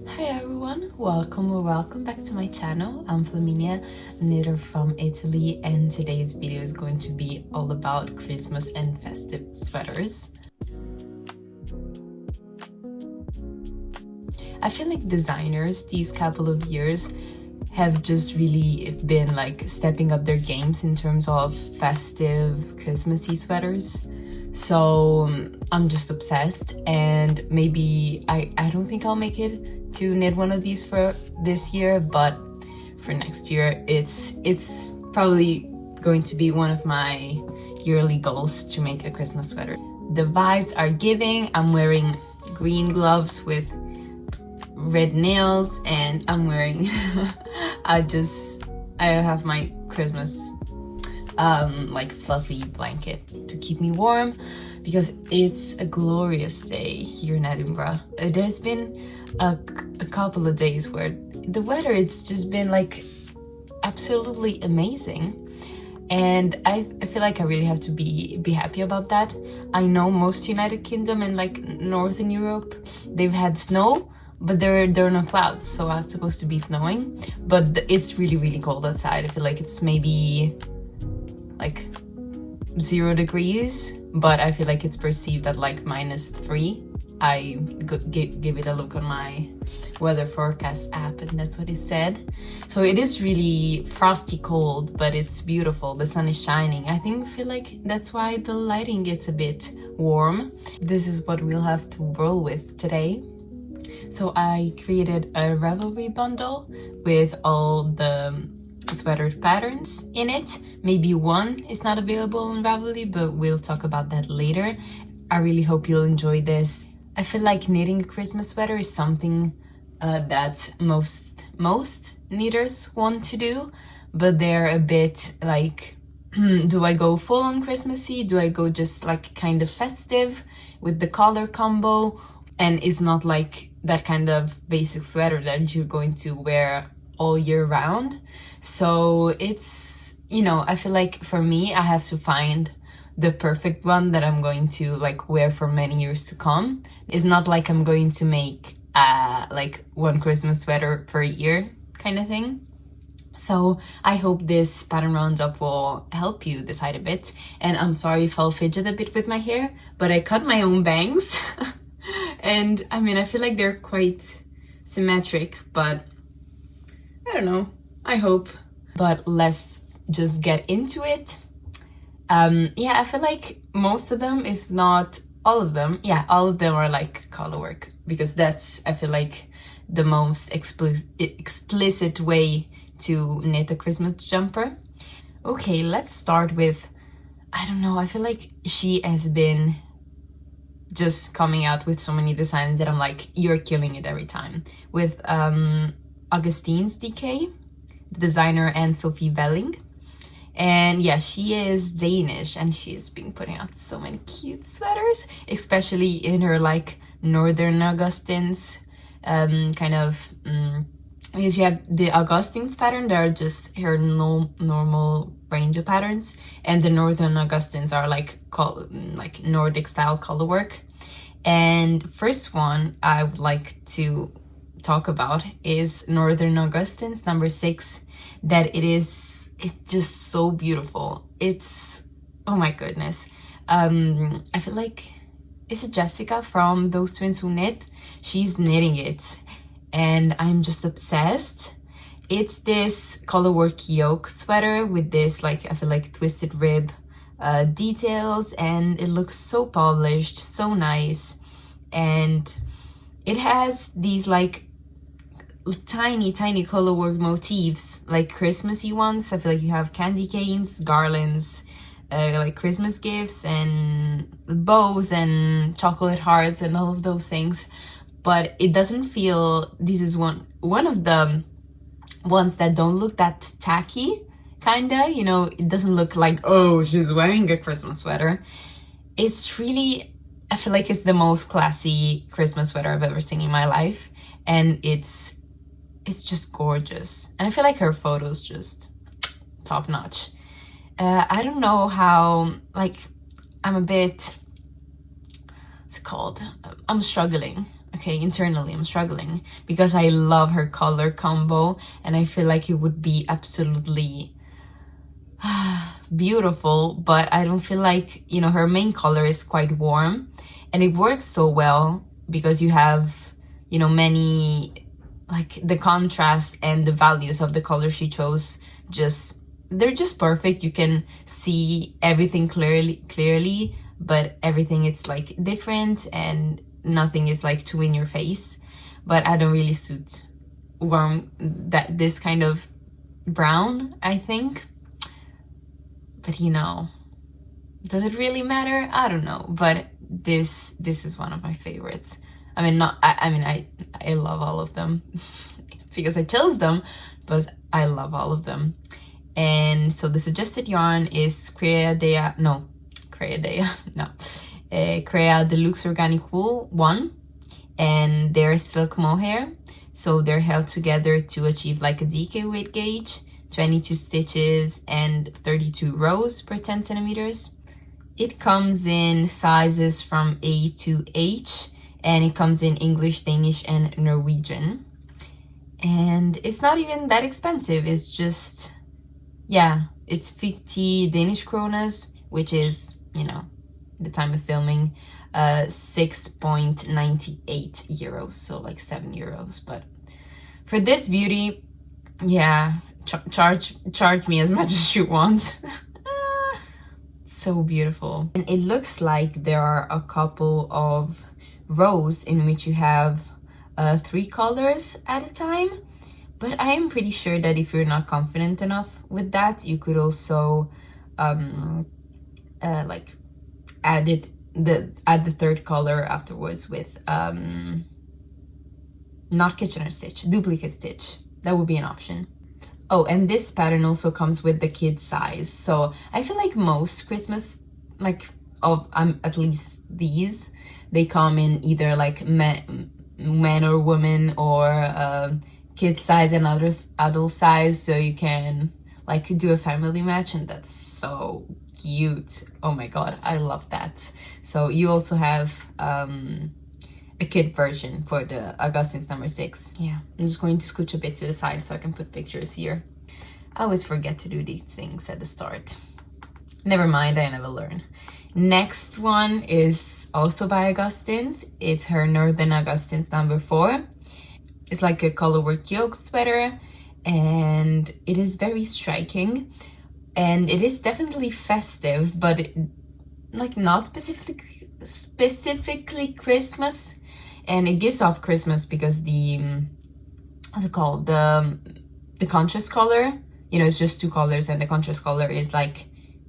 Hi everyone, welcome or welcome back to my channel. I'm Flaminia, a knitter from Italy, and today's video is going to be all about Christmas and festive sweaters. I feel like designers these couple of years have just really been like stepping up their games in terms of festive Christmassy sweaters. So I'm just obsessed, and maybe I don't think I'll make it to knit one of these for this year, but for next year it's probably going to be one of my yearly goals to make a Christmas sweater. The vibes are giving. I'm wearing green gloves with red nails, and I'm wearing I have my Christmas like fluffy blanket to keep me warm because it's a glorious day here in Edinburgh. There's been a couple of days where the weather it's just been like absolutely amazing, and I feel like I really have to be happy about that. I know most United Kingdom and like Northern Europe, they've had snow, but there are no clouds, so it's supposed to be snowing, but it's really cold outside. I feel like it's maybe like 0 degrees, but I feel like it's perceived at like -3. I give it a look on my weather forecast app, and that's what it said. So it is really frosty cold, but it's beautiful. The sun is shining. I feel like that's why the lighting gets a bit warm. This is what we'll have to roll with today. So I created a rivalry bundle with all the sweater patterns in it. Maybe one is not available on Ravelry, but we'll talk about that later. I really hope you'll enjoy this. I feel like knitting a Christmas sweater is something that most knitters want to do, but they're a bit like, do I go full on Christmassy? Do I go just like kind of festive with the color combo? And it's not like that kind of basic sweater that you're going to wear all year round. So it's, I feel like for me, I have to find the perfect one that I'm going to like wear for many years to come. It's not like I'm going to make like one Christmas sweater per year kind of thing. So I hope this pattern roundup will help you decide a bit. And I'm sorry if I'll fidget a bit with my hair, but I cut my own bangs. And I feel like they're quite symmetric, but I don't know, I hope. But let's just get into it. Yeah, I feel like most of them, if not all of them, all of them are like color work, because that's, I feel like, the most explicit way to knit a Christmas jumper. Okay, let's start with, I don't know, I feel like she has been just coming out with so many designs that I'm like, you're killing it every time. With Augustin's DK, the designer, and Sophie Velling. And yeah, she is Danish, and she's been putting out so many cute sweaters, especially in her like Northern Augustins kind of because you have the Augustin's pattern that are just her normal range of patterns, and the Northern Augustins are like Nordic style color work. And first one I would like to talk about is Northern Augustins number 6. It's just so beautiful. It's, oh my goodness. I feel like, is it Jessica from Those Twins Who Knit? She's knitting it, and I'm just obsessed. It's this colorwork yoke sweater with this like, I feel like, twisted rib details, and it looks so polished, so nice. And it has these like tiny colorwork motifs, like Christmassy ones. I feel like you have candy canes, garlands, like Christmas gifts, and bows and chocolate hearts and all of those things. But it doesn't feel, this is one of the ones that don't look that tacky, kinda, it doesn't look like, oh, she's wearing a Christmas sweater. It's really, I feel like it's the most classy Christmas sweater I've ever seen in my life, and it's just gorgeous. And I feel like her photos just top notch. I don't know how, like, I'm a bit, it's called, I'm struggling. I okay, internally I'm struggling because I love her color combo and I feel like it would be absolutely beautiful, but I don't feel like, you know, her main color is quite warm and it works so well because you have, you know, many, like the contrast and the values of the color she chose, just they're just perfect. You can see everything clearly, but everything it's like different and nothing is like too in your face. But I don't really suit warm this kind of brown, I think. But you know, does it really matter? I don't know. But this is one of my favorites. I mean, I love all of them because I chose them, but I love all of them. And so the suggested yarn is Crea Deluxe Organic Wool 1, and they're silk mohair. So they're held together to achieve like a DK weight gauge, 22 stitches and 32 rows per 10 centimeters. It comes in sizes from A to H, and it comes in English, Danish, and Norwegian. And it's not even that expensive. It's just, yeah, it's 50 Danish kronas, which is, you know, the time of filming, 6.98 euros, so like 7 euros. But for this beauty, yeah, charge me as much as you want. So beautiful. And it looks like there are a couple of rows in which you have 3 colors at a time, but I am pretty sure that if you're not confident enough with that, you could also like add the 3rd color afterwards with not Kitchener stitch, duplicate stitch. That would be an option. Oh, and this pattern also comes with the kid size. So I feel like most Christmas, like of at least these, they come in either like man or woman, or kid size and adult size, so you can like do a family match, and that's so cute. Oh my god, I love that. So you also have a kid version for the Augustin's number 6. Yeah, I'm just going to scooch a bit to the side so I can put pictures here. I always forget to do these things at the start. Never mind, I never learn. Next one is also by Augustin's. It's her Northern Augustin's number 4. It's like a colorwork yoke sweater, and it is very striking. And it is definitely festive, but like not specifically Christmas. And it gives off Christmas because the what's it called, the contrast color, you know, it's just 2 colors, and the contrast color is like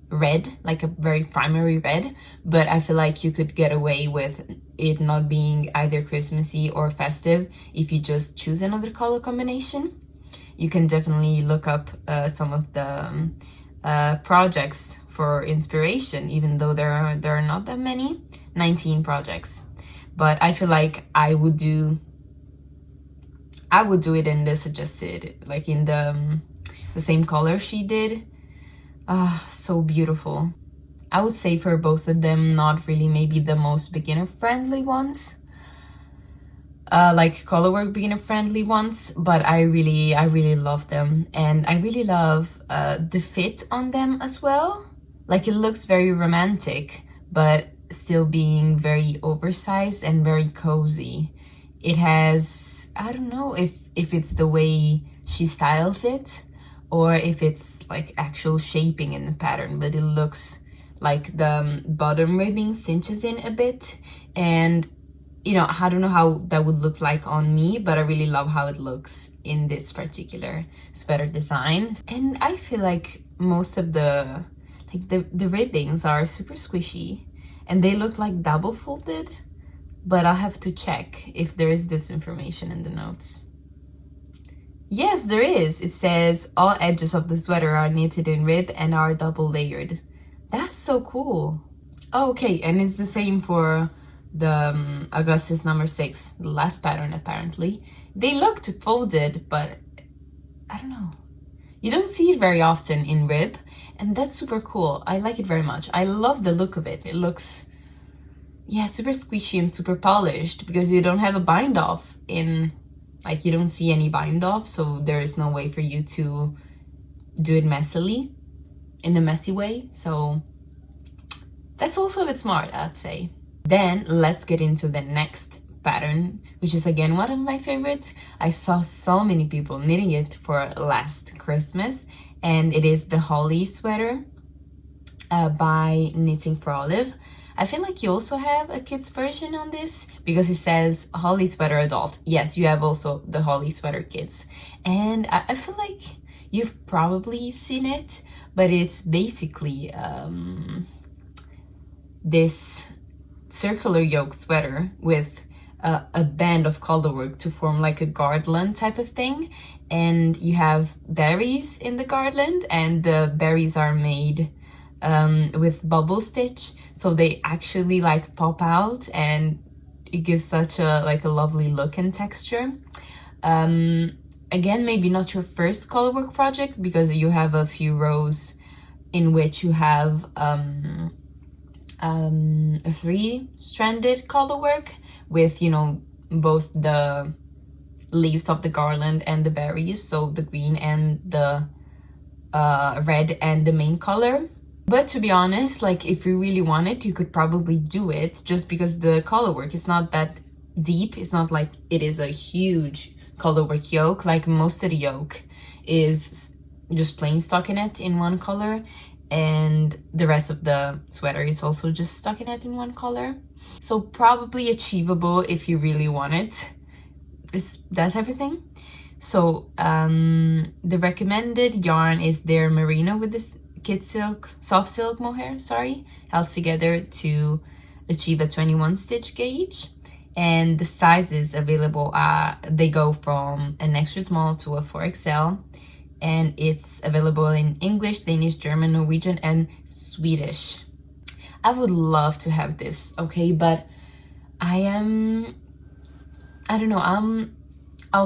red, like a very primary red. But I feel like you could get away with it not being either Christmassy or festive if you just choose another color combination. You can definitely look up some of the projects for inspiration, even though there are not that many, 19 projects. But I feel like I would do it in the suggested, like in the same color she did. Ah, so beautiful. I would say for both of them, not really maybe the most beginner friendly ones, like colorwork beginner friendly ones, but I really love them. And I really love the fit on them as well. Like it looks very romantic, but still being very oversized and very cozy. It has, I don't know if it's the way she styles it or if it's like actual shaping in the pattern, but it looks like the bottom ribbing cinches in a bit. And you know, I don't know how that would look like on me, but I really love how it looks in this particular sweater design. And I feel like most of the ribbings are super squishy, and they look like double folded, but I'll have to check if there is this information in the notes. Yes, there is. It says all edges of the sweater are knitted in rib and are double layered. That's so cool. Oh, okay, and it's the same for the Augustus number 6, the last pattern apparently. They looked folded, but I don't know. You don't see it very often in rib, and that's super cool. I like it very much. I love the look of it. It looks, yeah, super squishy and super polished because you don't have a bind off in, like, you don't see any bind off, so there is no way for you to do it messily, in a messy way. So that's also a bit smart, I'd say. Then let's get into the next pattern, which is again one of my favorites. I saw so many people knitting it for last Christmas, and it is the Holly sweater by Knitting for Olive. I feel like you also have a kids version on this because it says Holly sweater adult. Yes, you have also the Holly sweater kids, and I feel like you've probably seen it, but it's basically this circular yoke sweater with a band of colorwork to form like a garland type of thing, and you have berries in the garland, and the berries are made with bubble stitch, so they actually like pop out, and it gives such a like a lovely look and texture. Again, maybe not your first colorwork project because you have a few rows in which you have a 3-stranded colorwork with, you know, both the leaves of the garland and the berries, so the green and the red and the main color. But to be honest, like if you really want it, you could probably do it just because the colorwork is not that deep. It's not like it is a huge colorwork yoke. Like most of the yoke is just plain stockinette in one color, and the rest of the sweater is also just stockinette in one color. So probably achievable if you really want it. It's that type of thing. So the recommended yarn is their merino with this kid silk, soft silk mohair, held together to achieve a 21 stitch gauge. And the sizes available are, they go from an extra small to a 4XL, and it's available in English, Danish, German, Norwegian, and Swedish. I would love to have this, okay, but I'll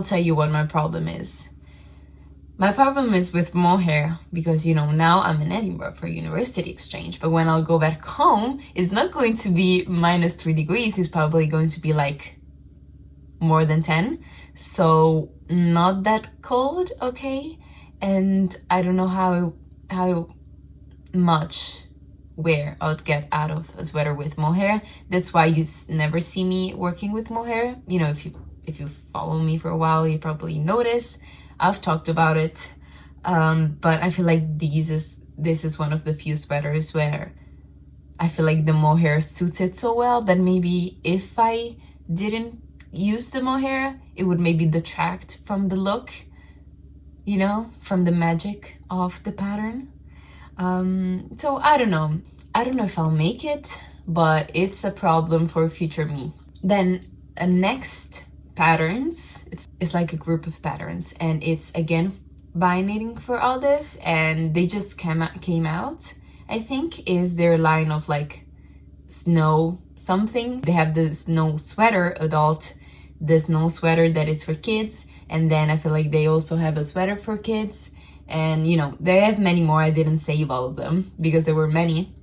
tell you what my problem is. My problem is with mohair because, you know, now I'm in Edinburgh for university exchange, but when I'll go back home, it's not going to be -3 degrees. It's probably going to be like more than 10. So not that cold, okay? And I don't know how much wear I'll get out of a sweater with mohair. That's why you never see me working with mohair. You know, if you follow me for a while, you probably notice. I've talked about it, but I feel like this is one of the few sweaters where I feel like the mohair suits it so well that maybe if I didn't use the mohair, it would maybe detract from the look, you know, from the magic of the pattern. So I don't know if I'll make it, but it's a problem for future me. Then next patterns, it's like a group of patterns, and it's again by Knitting for Olive, and they just came out, I think, is their line of like snow something. They have the snow sweater adult, the snow sweater that is for kids, and then I feel like they also have a sweater for kids, and you know, they have many more. I didn't save all of them because there were many,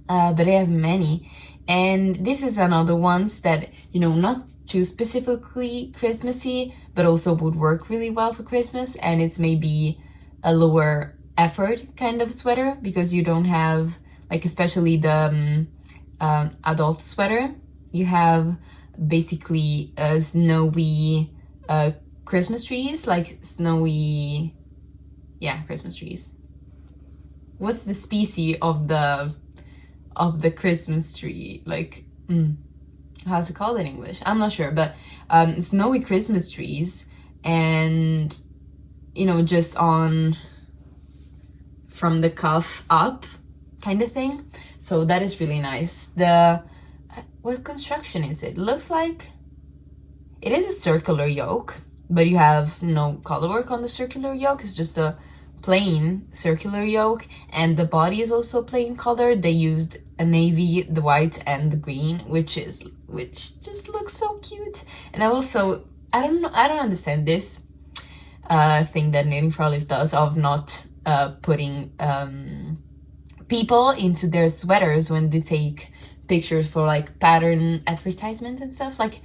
but they have many. And this is another ones that, you know, not too specifically Christmassy, but also would work really well for Christmas. And it's maybe a lower effort kind of sweater because you don't have, like, especially the adult sweater, you have basically snowy Christmas trees, like snowy, yeah, Christmas trees. What's the species of the Christmas tree, like how's it called in English? I'm not sure, but snowy Christmas trees, and you know, just on from the cuff up kind of thing. So that is really nice. The what construction is it? Looks like it is a circular yoke, but you have no colorwork on the circular yoke. It's just a plain circular yoke, and the body is also plain color. They used a navy, the white, and the green, which just looks so cute. And I don't understand this thing that Knitting for Olive does of not putting people into their sweaters when they take pictures for like pattern advertisement and stuff. Like,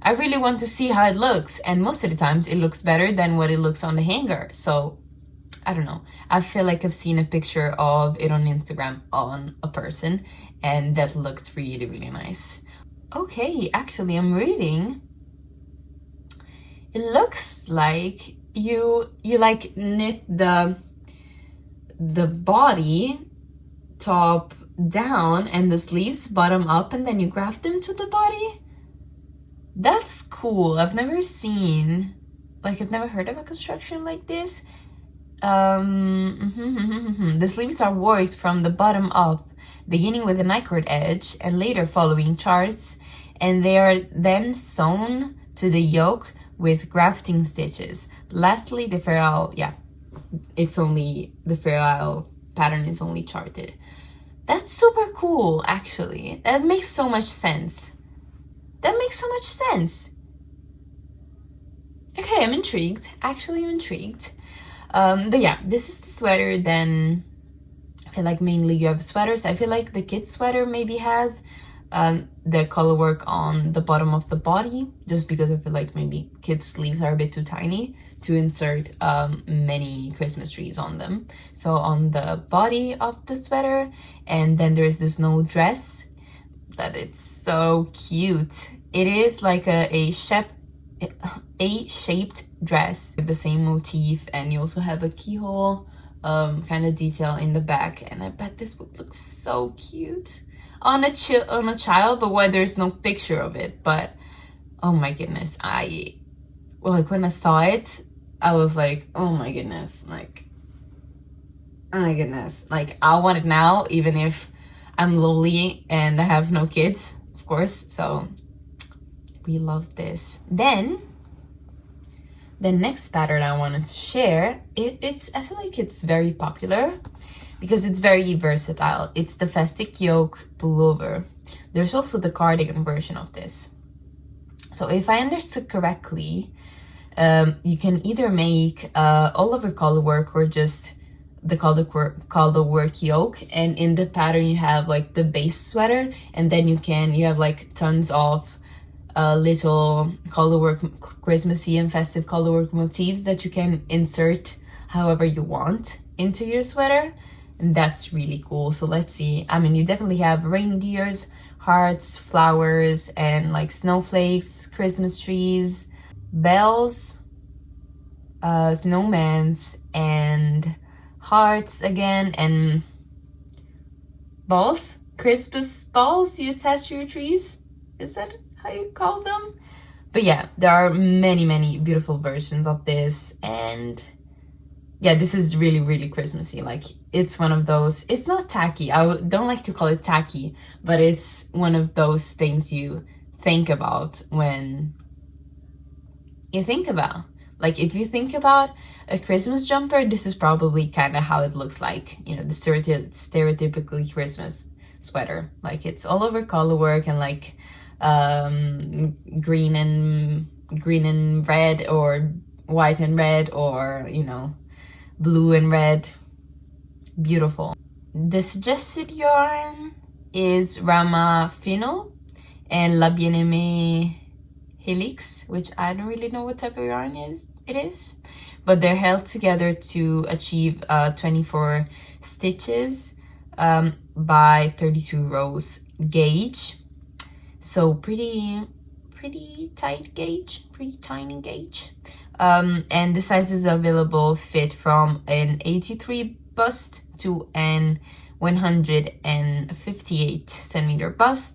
I really want to see how it looks, and most of the times it looks better than what it looks on the hanger. So I don't know, I feel like I've seen a picture of it on Instagram on a person, and that looked really, really nice. Okay, actually I'm reading. It looks like you like knit the body top down and the sleeves bottom up, and then you graft them to the body. That's cool. I've never heard of a construction like this. The sleeves are worked from the bottom up, beginning with a nicard edge and later following charts, and they are then sewn to the yoke with grafting stitches. Lastly, the ferrule, the ferrule pattern is only charted. That's super cool, actually. That makes so much sense. Okay, I'm intrigued. Actually, I'm intrigued. But yeah, this is the sweater. Then I feel like mainly you have sweaters. I feel like the kid's sweater maybe has the color work on the bottom of the body, just because I feel like maybe kids' sleeves are a bit too tiny to insert many Christmas trees on them. So on the body of the sweater, and then there's this snow dress that it's so cute. It is like a shaped dress with the same motif, and you also have a keyhole kind of detail in the back, and I bet this would look so cute on a child, but why there's no picture of it. But oh my goodness, when I saw it, I was like, oh my goodness, like I want it now, even if I'm lonely and I have no kids, of course. So we love this. Then the next pattern I want to share, I feel like it's very popular because it's very versatile. It's the Festive yoke pullover. There's also the cardigan version of this. So if I understood correctly, you can either make all over color work or just the color work yoke, and in the pattern you have like the base sweater, and then you have like tons of little color work, Christmassy and festive color work motifs that you can insert however you want into your sweater, and that's really cool. So let's see. I mean, you definitely have reindeers, hearts, flowers, and like snowflakes, Christmas trees, bells, snowmans, and hearts again, and balls, Christmas balls you attach to your trees. Is that how you call them? But yeah, there are many beautiful versions of this, and yeah, this is really, really Christmassy. Like, it's one of those, it's not tacky, I don't like to call it tacky, but it's one of those things you think about when you think about, like, if you think about a Christmas jumper, this is probably kind of how it looks like, you know, the stereotypically Christmas sweater. Like, it's all over color work and like green and red, or white and red, or, you know, blue and red. Beautiful. The suggested yarn is Rama Fino and La Bien-Aimée Helix, which I don't really know what type of yarn it is, but they're held together to achieve 24 stitches by 32 rows gauge. So pretty tight gauge, pretty tiny gauge. And the sizes available fit from an 83 bust to an 158 centimeter bust,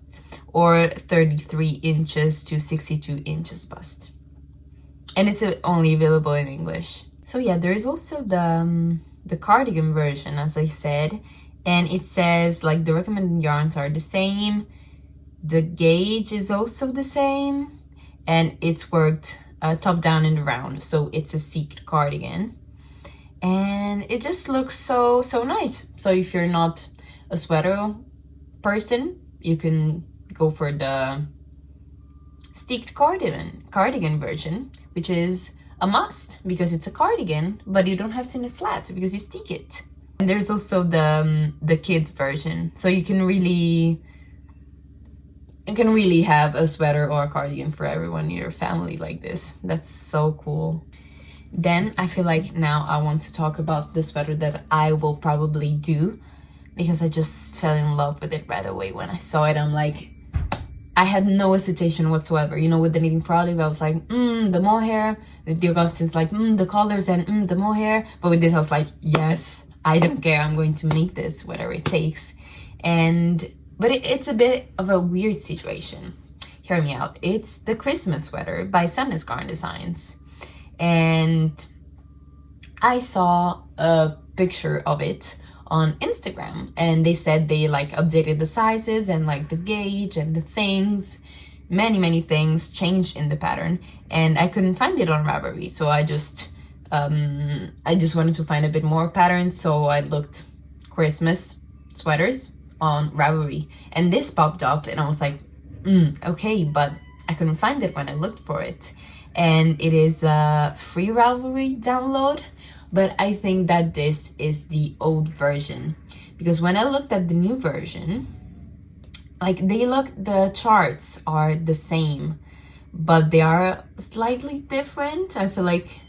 or 33 inches to 62 inches bust. And it's only available in English. So yeah, there is also the cardigan version, as I said, and it says like the recommended yarns are the same, the gauge is also the same, and it's worked top down and around, so it's a seeked cardigan, and it just looks so nice. So if you're not a sweater person, you can go for the steeked cardigan version, which is a must because it's a cardigan, but you don't have to knit flat because you steek it. And there's also the kids version, so you can really can really have a sweater or a cardigan for everyone in your family like this. That's so cool. Then I feel like now I want to talk about the sweater that I will probably do, because I just fell in love with it right away when I saw it. I'm like, I had no hesitation whatsoever. You know, with the knitting product, I was like, the mohair. The Augustin's like, the colors and the mohair. But with this, I was like, yes, I don't care. I'm going to make this, whatever it takes. But it's a bit of a weird situation. Hear me out. It's the Christmas sweater by Sundays Garn Designs. And I saw a picture of it on Instagram, and they said they like updated the sizes and like the gauge and the things, many things changed in the pattern, and I couldn't find it on Ravelry. So I just wanted to find a bit more patterns, so I looked Christmas sweaters on Ravelry, and this popped up, and I was like, okay, but I couldn't find it when I looked for it. And it is a free Ravelry download, but I think that this is the old version, because when I looked at the new version, like the charts are the same, but they are slightly different. I feel like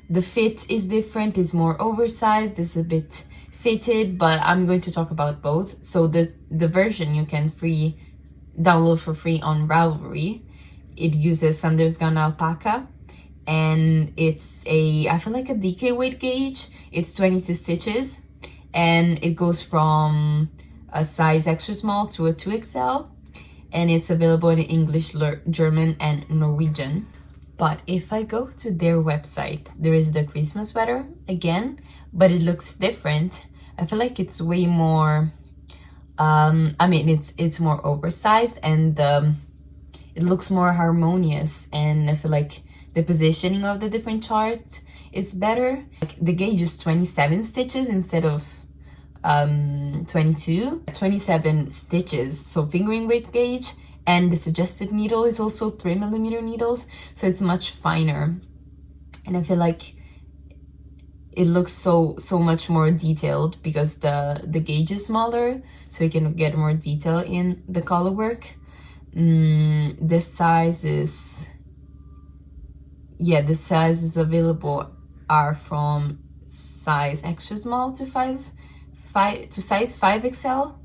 the fit is different, it's more oversized, it's a bit fitted, but I'm going to talk about both. So the version you can download for free on Ravelry, it uses Sanders Gun Alpaca, and it's I feel like a DK weight gauge. It's 22 stitches, and it goes from a size extra small to a 2XL, and it's available in English, German, and Norwegian. But if I go to their website, there is the Christmas sweater again, but it looks different. I feel like it's way more, I mean, it's more oversized, and it looks more harmonious, and I feel like the positioning of the different charts is better. Like the gauge is 27 stitches instead of 27 stitches, so fingering weight gauge, and the suggested needle is also 3mm needles, so it's much finer, and I feel like it looks so much more detailed because the gauge is smaller, so you can get more detail in the color work. The sizes available are from size extra small to size 5XL.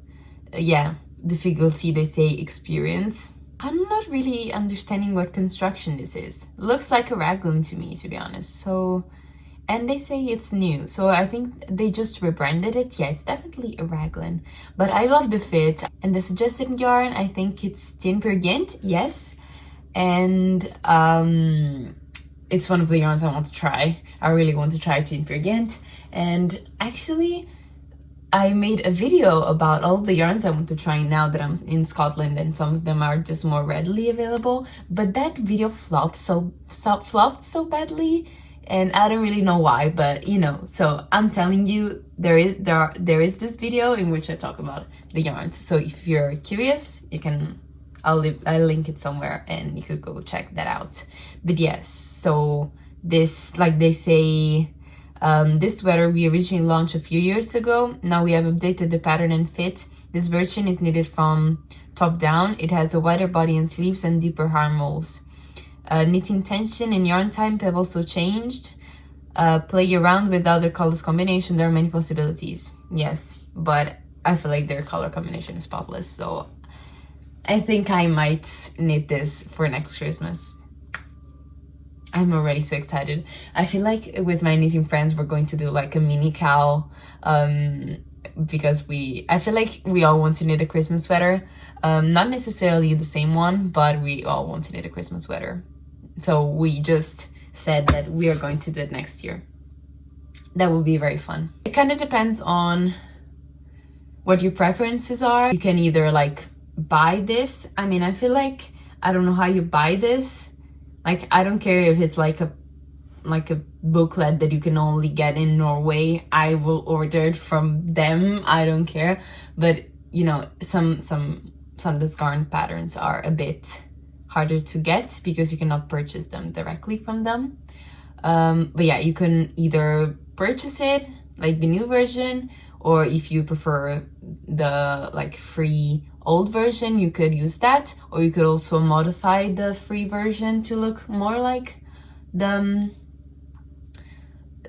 Difficulty, they say experience. I'm not really understanding what construction this is. Looks like a raglan to me, to be honest. So, and they say it's new, so I think they just rebranded it. Yeah, it's definitely a raglan, but I love the fit and the suggested yarn. I think it's tin per gint, yes, and it's one of the yarns I want to try. I really want to try tin per gint, and actually I made a video about all the yarns I want to try now that I'm in Scotland, and some of them are just more readily available, but that video flopped so badly, and I don't really know why, but you know, so I'm telling you, there is this video in which I talk about the yarns. So if you're curious, you can, I'll link it somewhere and you could go check that out. But yes, so this, like they say, this sweater we originally launched a few years ago. Now we have updated the pattern and fit. This version is knitted from top down. It has a wider body and sleeves and deeper armholes. Knitting tension and yarn type have also changed. Play around with other colors combination. There are many possibilities. Yes, but I feel like their color combination is spotless, so I think I might knit this for next Christmas. I'm already so excited. I feel like with my knitting friends, we're going to do like a mini cowl, because I feel like we all want to knit a Christmas sweater. Not necessarily the same one, but we all want to knit a Christmas sweater. So we just said that we are going to do it next year. That will be very fun. It kind of depends on what your preferences are. You can either like buy this. I mean, I feel like, I don't know how you buy this. Like, I don't care if it's like a booklet that you can only get in Norway. I will order it from them. I don't care. But you know, some Sundays Garn patterns are a bit harder to get because you cannot purchase them directly from them. But yeah, you can either purchase it, like the new version, or if you prefer the like free old version, you could use that, or you could also modify the free version to look more like the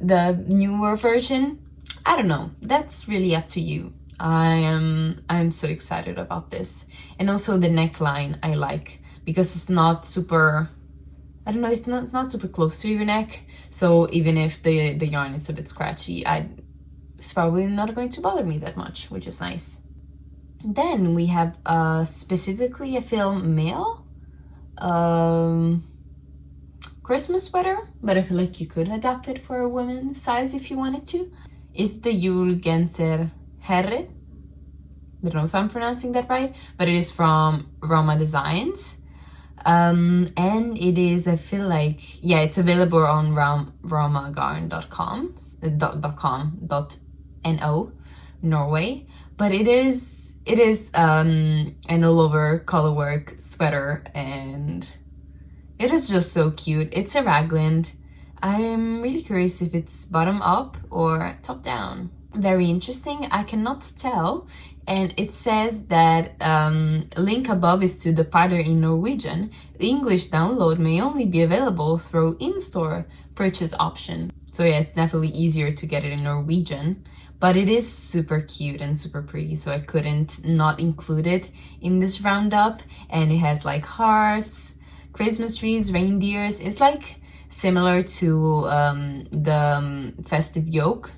newer version. I don't know, that's really up to you. I'm so excited about this. And also the neckline I like, because it's not super, I don't know, it's not super close to your neck, so even if the yarn is a bit scratchy, it's probably not going to bother me that much, which is nice. Then we have specifically, I feel, male Christmas sweater, but I feel like you could adapt it for a woman's size if you wanted to. It's the Julgenser Herre. I don't know if I'm pronouncing that right, but it is from Roma Designs. And it is, I feel like, yeah, it's available on romagarn.com.no, Norway. But it is an all over colorwork sweater, and it is just so cute. It's a raglan. I'm really curious if it's bottom up or top down. Very interesting. I cannot tell. And it says that link above is to the pattern in Norwegian. The English download may only be available through in-store purchase option. So yeah, it's definitely easier to get it in Norwegian. But it is super cute and super pretty, so I couldn't not include it in this roundup. And it has like hearts, Christmas trees, reindeers. It's like similar to the festive yoke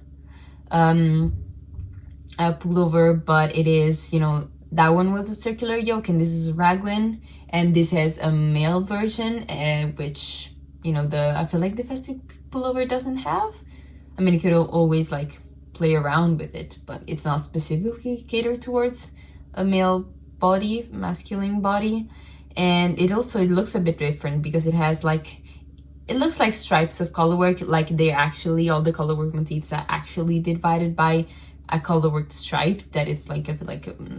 pullover, but it is, you know, that one was a circular yoke and this is a raglan, and this has a male version, which, you know, I feel like the festive pullover doesn't have. I mean, you could always like play around with it, but it's not specifically catered towards a male body, masculine body. And it looks a bit different because it has like, it looks like stripes of colorwork, like they actually, all the colorwork motifs are actually divided by a colorwork stripe, that it's like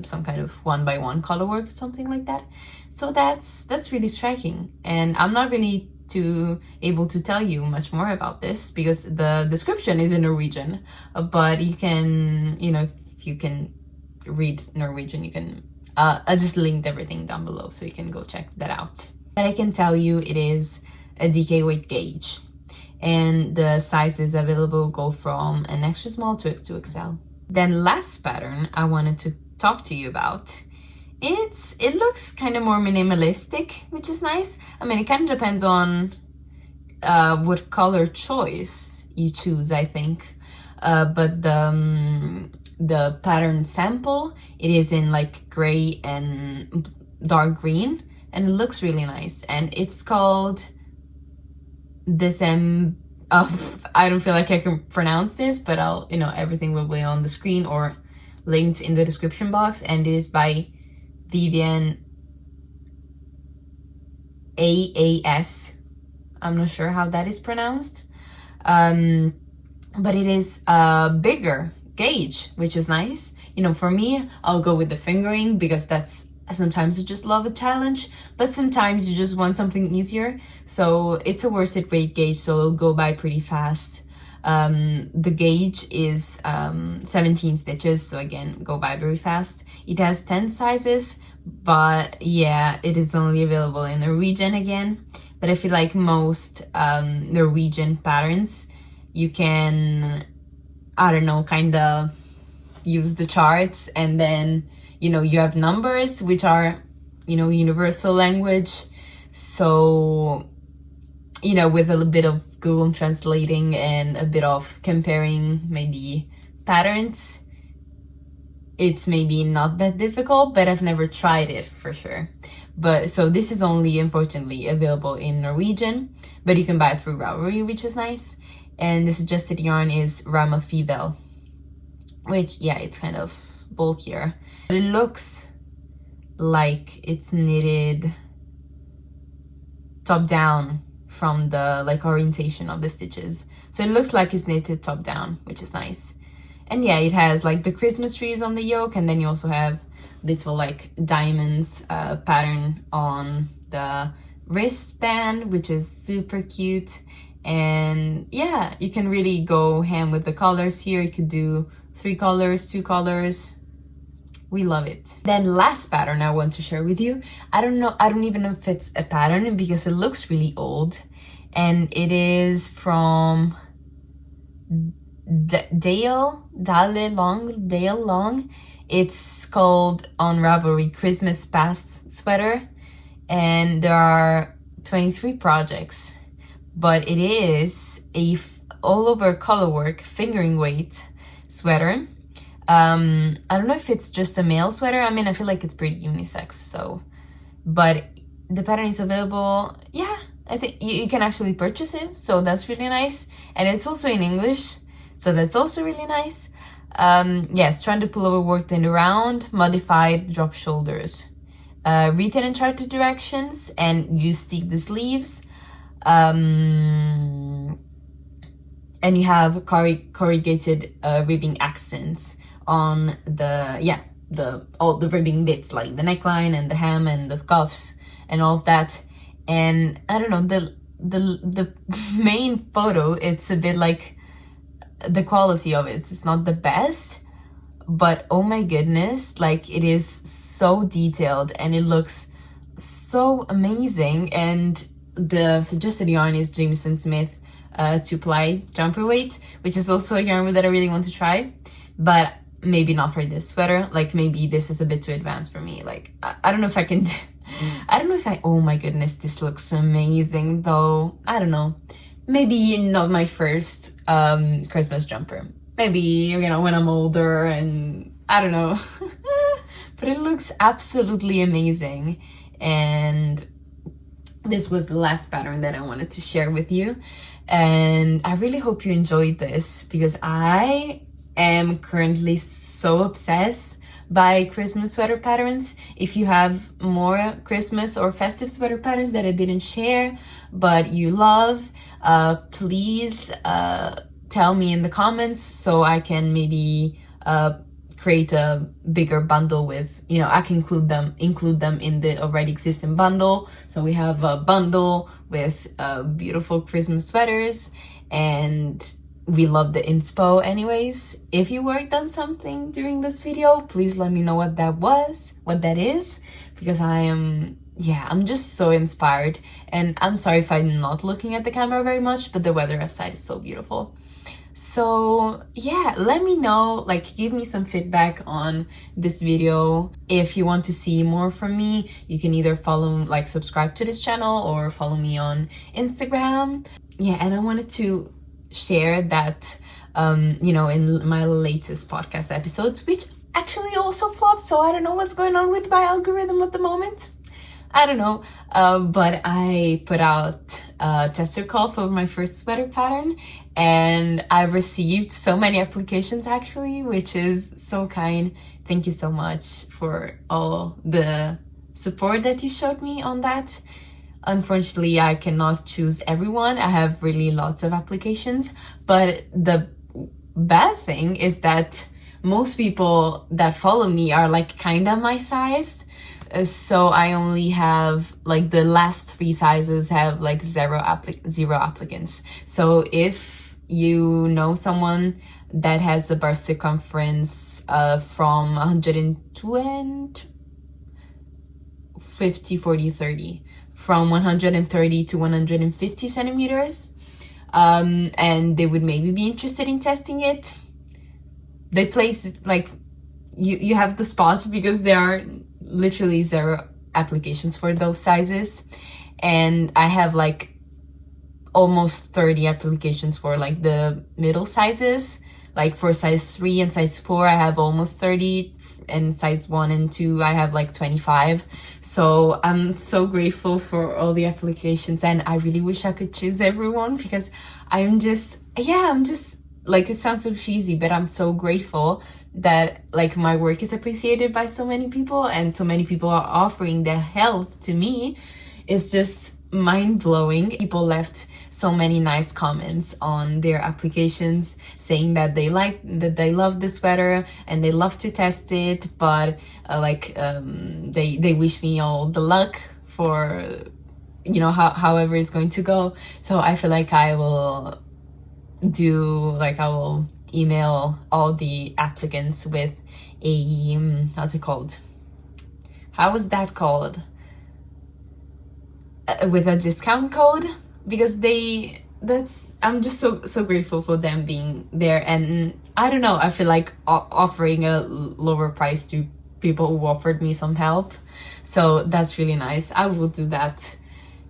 some kind of 1x1 colorwork, something like that. So that's really striking. And I'm not really able to tell you much more about this because the description is in Norwegian, but you can, you know, if you can read Norwegian, you can, I just linked everything down below so you can go check that out. But I can tell you it is a DK weight gauge, and the sizes available go from an extra small to X2XL. Then last pattern I wanted to talk to you about, it looks kind of more minimalistic, which is nice. I mean, it kind of depends on what color choice you choose, I think. But the pattern sample, it is in like gray and dark green, and it looks really nice. And it's called I don't feel like I can pronounce this, but I'll, you know, everything will be on the screen or linked in the description box. And it is by Vivian AAS. I'm not sure how that is pronounced. But it is a bigger gauge, which is nice. You know, for me, I'll go with the fingering because sometimes you just love a challenge, but sometimes you just want something easier. So it's a worsted weight gauge, so it'll go by pretty fast. The gauge is 17 stitches, so again, go by very fast. It has 10 sizes, but yeah, it is only available in Norwegian again. But I feel like most Norwegian patterns, you can, I don't know, kind of use the charts, and then, you know, you have numbers, which are, you know, universal language. So, you know, with a little bit of Google translating and a bit of comparing maybe patterns, it's maybe not that difficult, but I've never tried it for sure. But so this is only, unfortunately, available in Norwegian, but you can buy it through Rivalry, which is nice. And the suggested yarn is Rama Fibel, which, yeah, it's kind of bulkier. But it looks like it's knitted top down from the like orientation of the stitches. So it looks like it's knitted top down, which is nice. And yeah, it has like the Christmas trees on the yoke, and then you also have little like diamonds pattern on the wristband, which is super cute. And yeah, you can really go ham with the colors here. You could do 3 colors, 2 colors. We love it. Then last pattern I want to share with you. I don't even know if it's a pattern because it looks really old. And it is from Dale Long. It's called on Rivalry Christmas Past Sweater. And there are 23 projects. But it is a all over colorwork fingering weight sweater. I don't know if it's just a male sweater. I mean, I feel like it's pretty unisex, so, but the pattern is available. Yeah, I think you can actually purchase it, so that's really nice. And it's also in English, so that's also really nice. Yes, stranded pullover worked in around, modified drop shoulders. Written in charted directions, and you stick the sleeves. And you have corrugated ribbing accents on all the ribbing bits, like the neckline and the hem and the cuffs and all of that. And I don't know, the main photo, it's a bit like the quality of it's not the best, but oh my goodness, like it is so detailed and it looks so amazing. And the suggested yarn is Jameson Smith 2-ply jumper weight, which is also a yarn that I really want to try, but maybe not for this sweater. Like maybe this is a bit too advanced for me. Like I don't know if I can I don't know if oh my goodness, this looks amazing though. I don't know, maybe not my first Christmas jumper, maybe, you know, when I'm older, and I don't know. But it looks absolutely amazing. And this was the last pattern that I wanted to share with you. And I really hope you enjoyed this, because I am currently so obsessed by Christmas sweater patterns. If you have more Christmas or festive sweater patterns that I didn't share but you love, please tell me in the comments, so I can maybe create a bigger bundle with, you know, I can include them in the already existing bundle. So we have a bundle with beautiful Christmas sweaters, and we love the inspo anyways. If you worked on something during this video, please let me know what that is, because I'm just so inspired. And I'm sorry if I'm not looking at the camera very much, but the weather outside is so beautiful. So yeah, let me know, like give me some feedback on this video. If you want to see more from me, you can either subscribe to this channel or follow me on Instagram. Yeah, and I wanted to share that you know, in my latest podcast episodes, which actually also flopped, so I don't know what's going on with my algorithm at the moment. I don't know, but I put out a tester call for my first sweater pattern, and I've received so many applications actually, which is so kind. Thank you so much for all the support that you showed me on that. Unfortunately, I cannot choose everyone. I have really lots of applications, but the bad thing is that most people that follow me are like kind of my size. So I only have like the last 3 sizes have like zero applicants. So if you know someone that has a bust circumference from 120, 50, 40, 30, from 130 to 150 centimeters, and they would maybe be interested in testing it, they place like you have the spot, because there are literally 0 applications for those sizes, and I have like almost 30 applications for like the middle sizes. Like for size 3 and size 4 I have almost 30, and size 1 and 2 I have like 25. So I'm so grateful for all the applications, and I really wish I could choose everyone, because I'm just like, it sounds so cheesy, but I'm so grateful that like my work is appreciated by so many people, and so many people are offering their help to me. It's just mind-blowing. People left so many nice comments on their applications saying that they love the sweater and they love to test it, but they wish me all the luck for, you know, however it's going to go. So I feel like I will email all the applicants with a how's it called? How was that called? With a discount code, because I'm just so grateful for them being there. And I don't know, I feel like offering a lower price to people who offered me some help, so that's really nice. I will do that,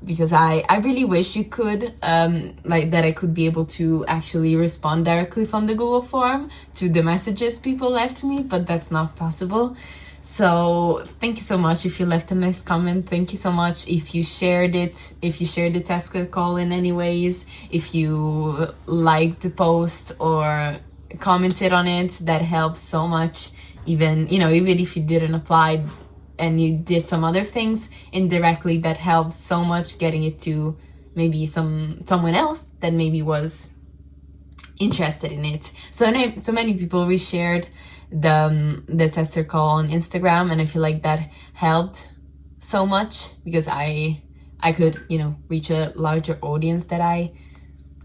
because I really wish you could like that I could be able to actually respond directly from the Google form to the messages people left me, but that's not possible. So thank you so much if you left a nice comment. Thank you so much if you shared it, if you shared the test call in any ways, if you liked the post or commented on it. That helps so much. Even if you didn't apply and you did some other things indirectly, that helps so much, getting it to maybe someone else that maybe was interested in it. So many people reshared the tester call on Instagram, and I feel like that helped so much, because I could reach a larger audience that I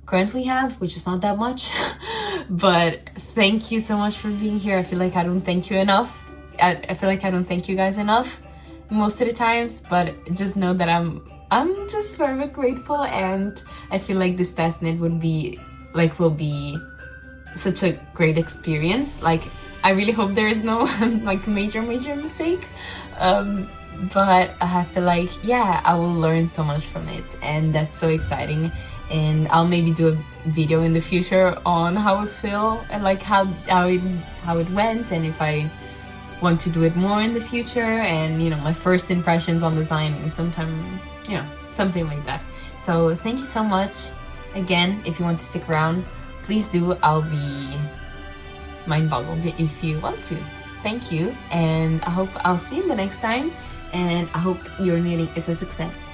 currently have, which is not that much. But thank you so much for being here. I feel like I don't thank you enough. I feel like I don't thank you guys enough most of the times, but just know that I'm just very grateful, and I feel like this testnet will be such a great experience. Like, I really hope there is no like major mistake, but I feel like, yeah, I will learn so much from it, and that's so exciting. And I'll maybe do a video in the future on how I feel and like how it went, and if I want to do it more in the future, and my first impressions on designing, something like that. So thank you so much again. If you want to stick around, please do. I'll be mind boggled if you want to. Thank you, and I hope I'll see you the next time, and I hope your knitting is a success.